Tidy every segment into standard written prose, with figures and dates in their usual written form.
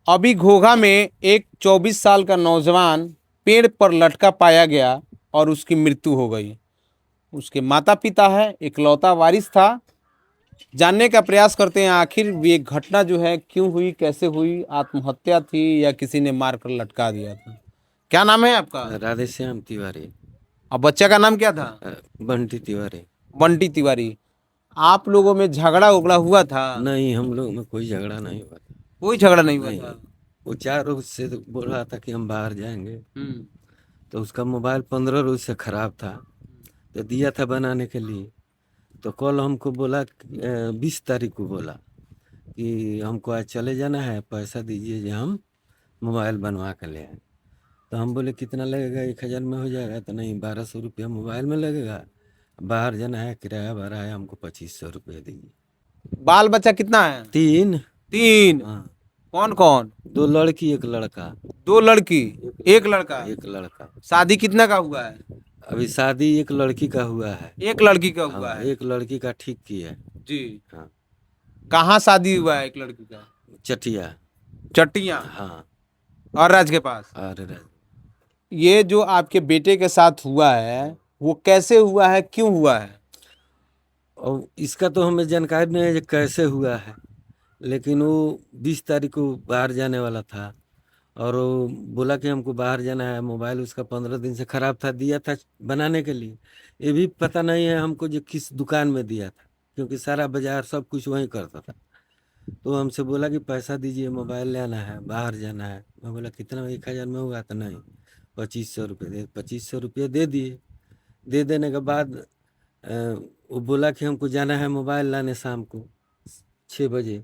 अभी घोघा में एक 24 साल का नौजवान पेड़ पर लटका पाया गया और उसकी मृत्यु हो गई। उसके माता पिता है, इकलौता वारिस था। जानने का प्रयास करते हैं आखिर ये घटना जो है क्यों हुई, कैसे हुई, आत्महत्या थी या किसी ने मार कर लटका दिया था। क्या नाम है आपका? राधे श्याम तिवारी। अब बच्चा का नाम क्या था? बंटी तिवारी। बंटी तिवारी। आप लोगों में झगड़ा उगड़ा हुआ था? नहीं, हम लोग में कोई झगड़ा नहीं हुआ था। कोई झगड़ा नहीं हुआ नहीं, था। वो 4 रोज से तो बोल रहा था कि हम बाहर जाएंगे। हम्म। तो उसका मोबाइल 15 रोज से खराब था, तो दिया था बनाने के लिए। तो कल हमको बोला 20 तारीख को बोला कि हमको आज चले जाना है, पैसा दीजिए जो हम मोबाइल बनवा कर ले आए। तो हम बोले कितना लगेगा, 1,000 में हो जाएगा? तो नहीं, 1200 रुपया मोबाइल में लगेगा, बाहर जाना है, किराया भरा है, हमको 2500 रुपया दीजिए। बाल बच्चा कितना है? 3। 3। हाँ, कौन कौन? 2 लड़की 1 लड़का। 2 लड़की, एक 1 लड़का। 1 लड़का। शादी कितना का हुआ है? अभी शादी 1 लड़की का हुआ है। 1 लड़की का हुआ हाँ, है। 1 लड़की का ठीक की है। जी। हाँ, कहाँ शादी हुआ है 1 लड़की का? चटिया। चट्टियाँ। हाँ। और राज के पास। अरे ये जो आपके बेटे के साथ हुआ है वो कैसे हुआ है, क्यों हुआ है? और इसका तो हमें जानकारी नहीं है कि कैसे हुआ है, लेकिन वो 20 तारीख को बाहर जाने वाला था। और वो बोला कि हमको बाहर जाना है, मोबाइल उसका 15 दिन से खराब था, दिया था बनाने के लिए। ये भी पता नहीं है हमको जो किस दुकान में दिया था, क्योंकि सारा बाजार सब कुछ वहीं करता था। तो हमसे बोला कि पैसा दीजिए, मोबाइल लेना है, बाहर जाना है। मैं बोला कितना, 1,000 में हुआ? तो नहीं, 2500 रुपये दे। 2500 रुपये दे दिए। दे देने के बाद वो बोला कि हमको जाना है मोबाइल लाने शाम को 6 बजे।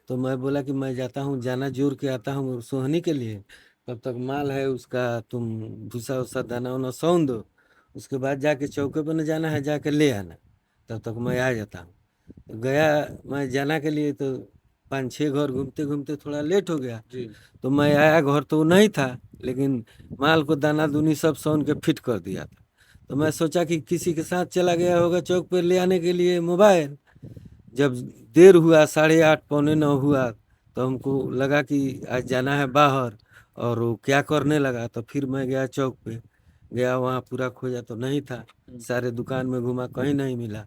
तो मैं बोला कि मैं जाता हूँ, जाना जोर के आता हूँ सोहनी के लिए, तब तक माल है उसका, तुम भूसा उसा दाना वाना सौन दो, उसके बाद जाके चौके पर न जाना है, जाके ले आना, तब तक मैं आ जाता हूँ। तो गया मैं जाना के लिए, तो 5-6 घर घूमते घूमते थोड़ा लेट हो गया। जी। तो मैं आया, घर तो वो नहीं था, लेकिन माल को दाना दूनी सब सौन के फिट कर दिया था। तो मैं सोचा कि किसी के साथ चला गया होगा चौक पर ले आने के लिए मोबाइल। जब देर हुआ, 8:30 पौने 9 हुआ, तो हमको लगा कि आज जाना है बाहर। और वो क्या करने लगा, तो फिर मैं गया चौक पे, गया वहाँ पूरा खोजा तो नहीं था, सारे दुकान में घुमा, कहीं नहीं मिला।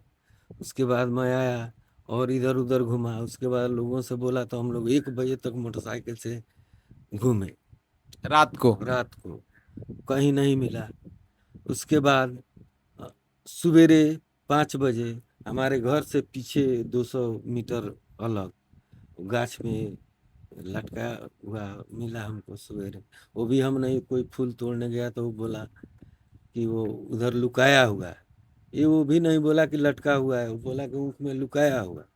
उसके बाद मैं आया और इधर उधर घुमा, उसके बाद लोगों से बोला, तो हम लोग 1 बजे तक मोटरसाइकिल से घूमे रात को। रात को, कहीं नहीं मिला। उसके बाद अ, सवेरे 5 बजे हमारे घर से पीछे 200 मीटर अलग गाछ में लटका हुआ मिला हमको सवेरे। वो भी हम नहीं, कोई फूल तोड़ने गया तो वो बोला कि वो उधर लुकाया हुआ है। ये वो भी नहीं बोला कि लटका हुआ है, वो बोला कि ऊँख में लुकाया हुआ है।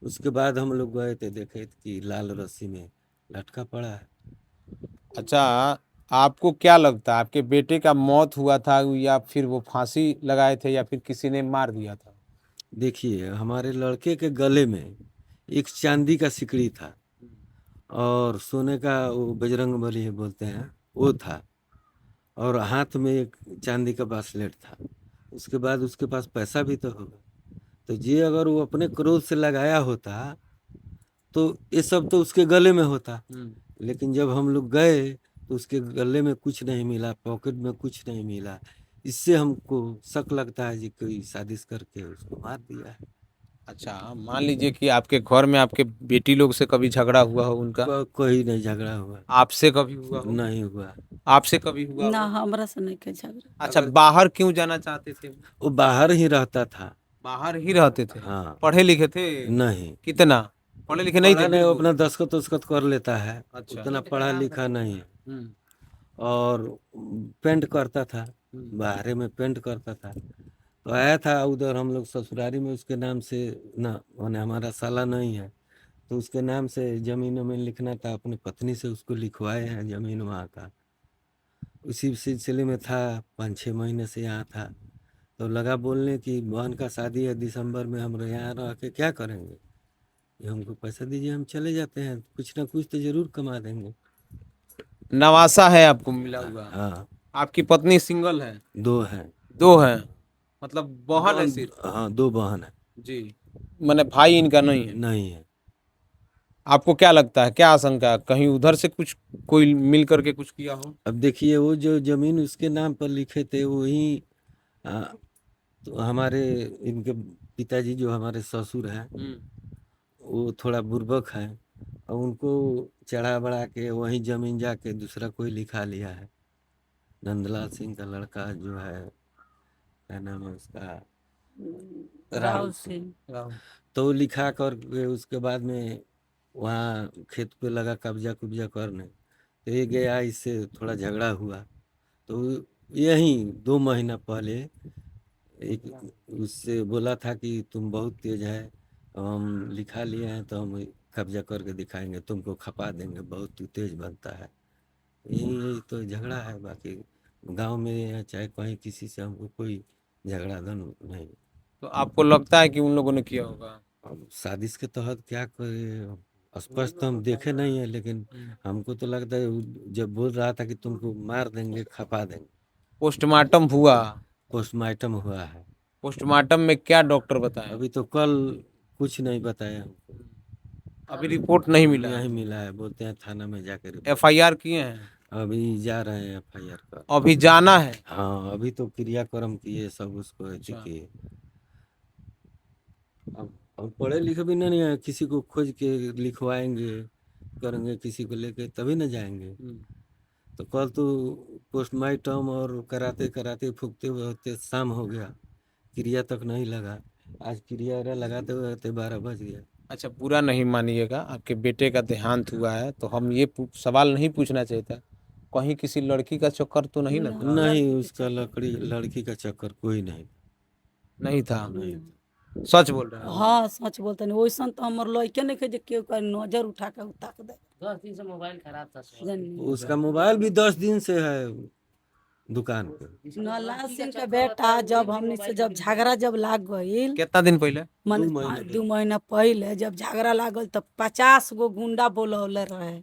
उसके बाद हम लोग गए थे, देखे कि लाल रस्सी में लटका पड़ा है। अच्छा, आपको क्या लगता है आपके बेटे का मौत हुआ था या फिर वो फांसी लगाए थे या फिर किसी ने मार दिया था? देखिए, हमारे लड़के के गले में एक चांदी का सिकड़ी था, और सोने का वो बजरंगबली बोलते हैं वो था, और हाथ में एक चांदी का ब्रेसलेट था। उसके बाद उसके पास पैसा भी तो होगा। तो ये अगर वो अपने क्रोध से लगाया होता, तो ये सब तो उसके गले में होता। हम्म। लेकिन जब हम लोग गए तो उसके गले में कुछ नहीं मिला, पॉकेट में कुछ नहीं मिला। इससे हमको शक लगता है कि कोई साजिश करके उसको मार दिया है। अच्छा, मान लीजिए कि आपके घर में आपके बेटी लोग से कभी झगड़ा हुआ हो उनका? कोई नहीं झगड़ा हुआ। आपसे कभी हुआ हो? नहीं हुआ। आपसे कभी हुआ ना हो? हमरा से नहीं के झगड़ा। अच्छा, अगर बाहर क्यों जाना चाहते थे वो? वो बाहर ही रहता था। बाहर ही रहते थे? हाँ। पढ़े लिखे थे? नहीं, कितना? पढ़े लिखे नहीं थे पढ़ा नहीं, वो बिल्कुल? अपना दस्खत उस्खत कर लेता है, अच्छा। उतना पढ़ा लिखा नहीं है। हम्म। और पेंट करता था, हम्म। बाहरे में पेंट करता था। तो आया था उधर हम लोग ससुरारी में, उसके नाम से ना, माने हमारा साला नहीं है, तो उसके नाम से जमीन वमीन लिखना था, अपनी पत्नी से उसको लिखवाए हैं जमीन वहाँ का। उसी सिलसिले में था, 5-6 महीने से यहाँ था। तो लगा बोलने की बहन का शादी है दिसंबर में, हम यहाँ रह के क्या करेंगे, ये हमको पैसा दीजिए, हम चले जाते हैं, कुछ ना कुछ तो जरूर कमा देंगे। नवासा है आपको मिला हुआ? हाँ, आपकी पत्नी सिंगल है? 2 हैं। 2 हैं? मतलब बहन है सिर्फ? हाँ, 2 बहन है। जी। मैंने भाई इनका नहीं है? नहीं है। आपको क्या लगता है, क्या आशंका है? कहीं उधर से कुछ कोई मिल करके कुछ किया हो? अब देखिए वो जो जमीन उसके नाम पर लिखे थे वही आ, तो हमारे इनके पिताजी जो हमारे ससुर हैं वो थोड़ा बुर्बक हैं और उनको चढ़ा बढ़ा के वही जमीन जाके दूसरा कोई लिखा लिया है। नंदलाल सिंह का लड़का जो है, क्या नाम है उसका, राहुल सिंह। राहुल। तो वो लिखा करके उसके बाद में वहाँ खेत पे लगा कब्जा कुब्जा करने, तो ये गया, इससे थोड़ा झगड़ा हुआ। तो यही 2 महीना पहले एक उससे बोला था कि तुम बहुत तेज है, हम लिखा लिए हैं तो हम कब्जा करके दिखाएंगे, तुमको खपा देंगे, बहुत तू तेज बनता है। यही तो झगड़ा है, बाकी गांव में या चाहे कहीं किसी से हमको कोई झगड़ा धन नहीं। तो आपको लगता है कि उन लोगों ने किया होगा? अब साजिश के तहत क्या करे, स्पष्ट तो हम देखे नहीं है, लेकिन हमको तो लगता है जब बोल रहा था कि तुमको मार देंगे खपा देंगे। पोस्टमार्टम हुआ? पोस्टमार्टम हुआ है। पोस्टमार्टम में क्या डॉक्टर बताए? अभी तो कल कुछ नहीं बताया हमको। अभी रिपोर्ट नहीं मिला? नहीं मिला है, बोलते हैं थाना में जाकर रिपोर्ट। एफआईआर किए हैं? अभी जा रहे हैं एफआईआर का। अभी जाना है? हाँ अभी तो क्रियाक्रम किए सब, उसको अथी अच्छा। किए। अब पढ़े लिखे भी नहीं है, किसी को खोज के लिखवाएंगे करेंगे, किसी को लेके तभी ना जाएंगे। तो कल तो पोस्टमार्टम और कराते कराते फूकते हुए शाम हो गया, क्रिया तक नहीं लगा। आज क्रिया लगाते हुए 12 बज गया। अच्छा, बुरा नहीं मानिएगा, आपके बेटे का देहांत हुआ है तो हम ये सवाल नहीं पूछना चाहिए था। कहीं किसी लड़की का चक्कर तो नहीं ना था? नहीं उसका लड़की का चक्कर कोई नहीं। नहीं था? नहीं। सच बोल रहे हैं? हाँ सच बोलते नहीं, वैसन तो हमर लड़के नहीं के जे केहू का नजर उठा के ताक दे। 10 दिन से मोबाइल खराब था सर। जानी उसका मोबाइल भी 10 दिन से है दुकान पे। नलाल सिंह का बेटा जब हमने से जब झगड़ा जब लाग गईल, कितना दिन पहले? मन 2 महीना पहले जब झगड़ा लागल तब 50 गो गुंडा बोलौले रहे,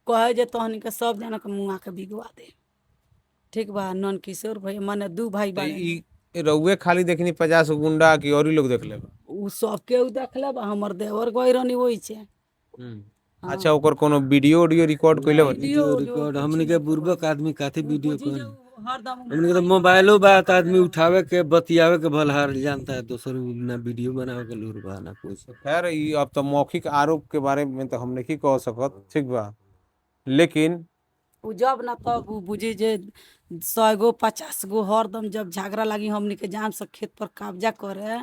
कहे जे तहनी के सब जना के मुआ के बिगवा दे। ठीक बा, नन किशोर भाई माने 2 भाई तो बाड़े, ई रउए खाली देखनी 50 गुंडा की और ही लोग देख ले? उ सबके उ देखले बा, हमर देवर गई रहनी ओइ छे। अच्छा, ओकर कोनो वीडियो ऑडियो रिकॉर्ड कइले बा? वीडियो रिकॉर्ड हमने के बुर्बक आदमी काथे वीडियो बुझी कर, जे हरदम हमने के तो मोबाइलो बात आदमी उठावे के बतियावे के भलहार जानता है, दोसर ना वीडियो बनावे के लूर बा ना कुछ। खैर, ई अब तो मौखिक आरोप के बारे में तो हम नहीं कह सकत, ठीक बा, लेकिन उ जब ना तब उ बुझी जे 100 गो 50 गो हरदम जब झगड़ा लगी हमनी के जान से खेत पर कब्जा करे,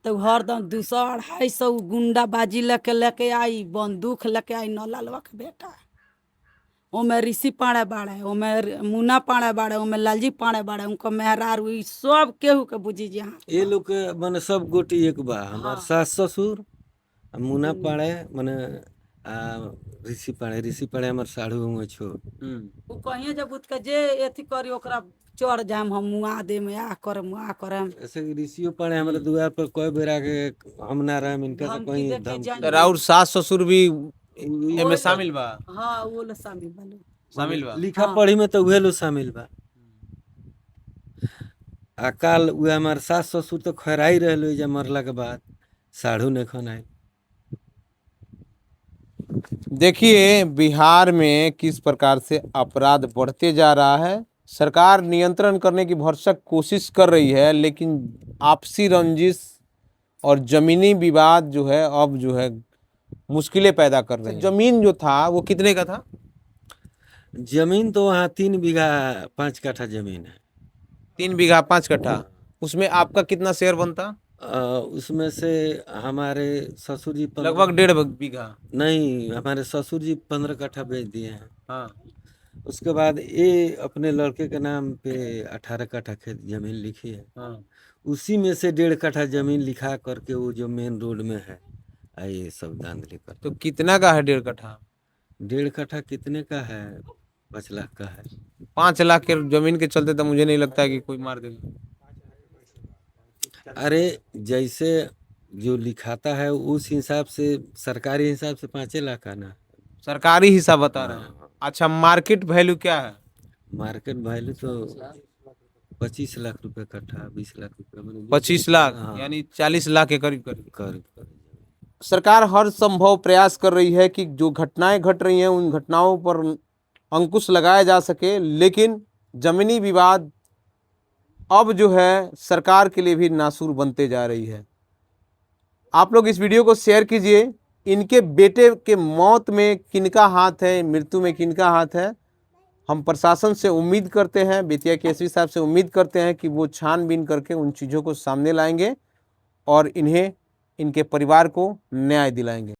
तो हरदम 200-250 गुंडा बाजी लेके आई, बंदूक लेके आई। नौलालवा के बेटा ओमे ऋषि पाड़े बाड़े, ओमे मुन्ना पाड़े बाड़े, ओमे लालजी पाड़े बाड़े, उनको मेहरारू ई सब केहू के बुझी जे हाँ ये लोग के माने सब गोटी एक बा, हमार सास ससुर आ मुना पाड़े माने आ ऋषि पाड़े हमार साढ़ू हुए छो। उ कहिए जब बुझ के जे एथी करी ओकरा चढ़ जाम, हम मुआ दे में आ करे ऐसे ऋषियो पाड़े हमारे द्वार पर कई बेर आके हम ना रहे इनका से धमकी कहीं देके धमकी जान- तो राउर सास ससुर भी एमे शामिल बा? हाँ वो लो शामिल बालो। शामिल बा? लिखा पढ़ी में तो उहे लोग शामिल बा। आ काल उ हमार सास ससुर तो खराई रहलो जे मरला के बाद साढ़ू ने खनाई। देखिए, बिहार में किस प्रकार से अपराध बढ़ते जा रहा है। सरकार नियंत्रण करने की भरसक कोशिश कर रही है, लेकिन आपसी रंजिश और जमीनी विवाद जो है अब जो है मुश्किलें पैदा कर रहे हैं। जमीन जो था वो कितने का था? जमीन तो वहाँ 3 बीघा 5 कट्ठा जमीन है। 3 बीघा 5 कट्ठा। उसमें आपका कितना शेयर बनता? उसमें से हमारे ससुर जी लगभग 1.5 बीघा। नहीं, हमारे ससुर जी 15 कट्ठा बेच दिए हैं। हाँ। उसके बाद ये अपने लड़के के नाम पे 18 कट्ठा खेत जमीन लिखी है। हाँ। उसी में से 1.5 कट्ठा जमीन लिखा करके वो जो मेन रोड में है ये सब धांधली कर। तो कितना का है 1.5 कट्ठा? 1.5 कट्ठा कितने का है? 5 लाख का है। 5 लाख के जमीन के चलते तो मुझे नहीं लगता है कि कोई मार देगा। अरे जैसे जो लिखाता है उस हिसाब से, सरकारी हिसाब से 5 लाख आना। सरकारी हिसाब बता रहे हैं। अच्छा, मार्केट वैल्यू क्या है? मार्केट वैल्यू तो 25 लाख रुपए कट्ठा, 20 लाख रुपए 25 लाख, हाँ। यानी 40 लाख के करीब करीब। करीब करीब। सरकार हर संभव प्रयास कर रही है कि जो घटनाएं घट रही हैं उन घटनाओं पर अंकुश लगाया जा सके, लेकिन जमीनी विवाद अब जो है सरकार के लिए भी नासूर बनते जा रही है। आप लोग इस वीडियो को शेयर कीजिए। इनके बेटे के मौत में किनका हाथ है, मृत्यु में किनका हाथ है? हम प्रशासन से उम्मीद करते हैं, बेतिया के एसपी साहब से उम्मीद करते हैं कि वो छानबीन करके उन चीज़ों को सामने लाएंगे और इन्हें, इनके परिवार को न्याय दिलाएंगे।